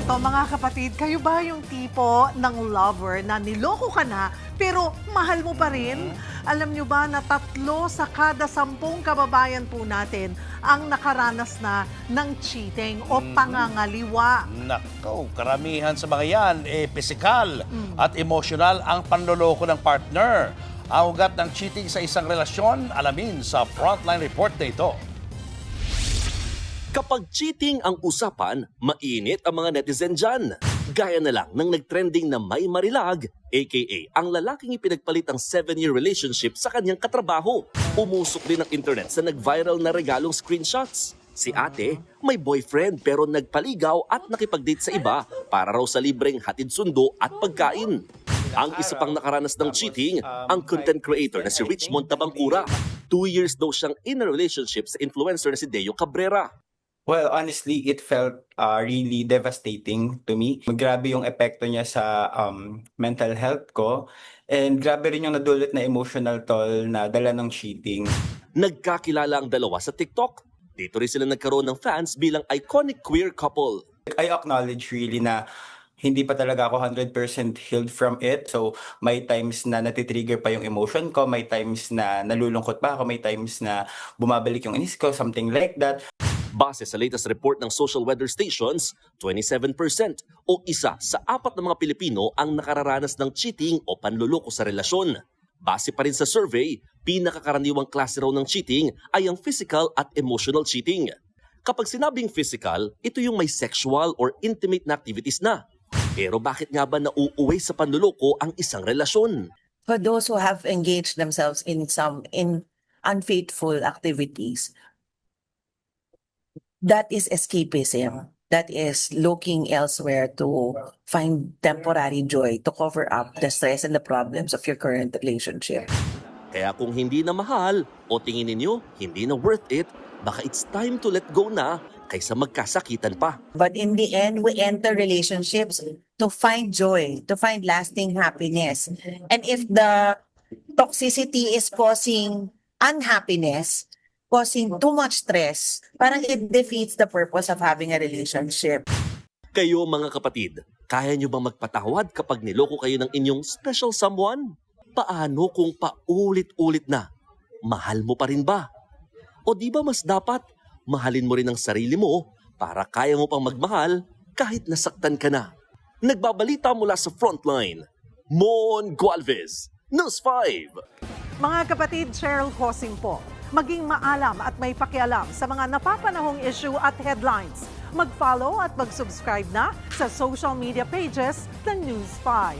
Eto mga kapatid, kayo ba yung tipo ng lover na niloko ka na pero mahal mo pa rin? Alam nyo ba na 3 sa kada 10 kababayan po natin ang nakaranas na ng cheating o pangangaliwa? Nako, karamihan sa mga yan, physical at emotional ang panloloko ng partner. Ang ugat ng cheating sa isang relasyon, alamin sa Frontline Report na ito. Kapag cheating ang usapan, mainit ang mga netizen dyan. Gaya na lang ng nagtrending na May Marilag, aka ang lalaking ipinagpalit ang 7-year relationship sa kanyang katrabaho. Umusok din ang internet sa nag-viral na regalong screenshots. Si ate, may boyfriend pero nagpaligaw at nakipag-date sa iba para raw sa libreng hatid sundo at pagkain. Ang isa pang nakaranas ng cheating, ang content creator na si Richmond Tabangkura. 2 years daw siyang in a relationship sa influencer na si Deo Cabrera. Well, honestly, it felt really devastating to me. Grabe yung epekto niya sa mental health ko. And grabe rin yung nadulot na emotional toll na dala ng cheating. Nagkakilala ang dalawa sa TikTok. Dito rin sila nagkaroon ng fans bilang iconic queer couple. I acknowledge really na hindi pa talaga ako 100% healed from it. So, may times na natitrigger pa yung emotion ko, may times na nalulungkot pa ako, may times na bumabalik yung inis ko, something like that. Base sa latest report ng social weather stations, 27% o 1 sa 4 na mga Pilipino ang nakararanas ng cheating o panluloko sa relasyon. Base pa rin sa survey, pinakakaraniwang klase raw ng cheating ay ang physical at emotional cheating. Kapag sinabing physical, ito yung may sexual or intimate na activities na. Pero bakit nga ba nauuwi sa panluloko ang isang relasyon? For those who have engaged themselves in unfaithful activities, that is escapism. That is looking elsewhere to find temporary joy to cover up the stress and the problems of your current relationship. Kaya kung hindi na mahal o tingin ninyo hindi na worth it, baka it's time to let go na kaysa magkasakitan pa. But in the end, we enter relationships to find joy, to find lasting happiness. And if the toxicity is causing unhappiness, causing too much stress, parang it defeats the purpose of having a relationship. Kayo mga kapatid, kaya nyo bang magpatawad kapag niloko kayo ng inyong special someone? Paano kung paulit-ulit na? Mahal mo pa rin ba? O di ba mas dapat mahalin mo rin ang sarili mo para kaya mo pang magmahal kahit nasaktan ka na? Nagbabalita mula sa Frontline, Mon Gualvez, News 5. Mga kapatid, Cheryl Cosing po. Maging maalam at may pakialam sa mga napapanahong issue at headlines. Mag-follow at mag-subscribe na sa social media pages ng News 5.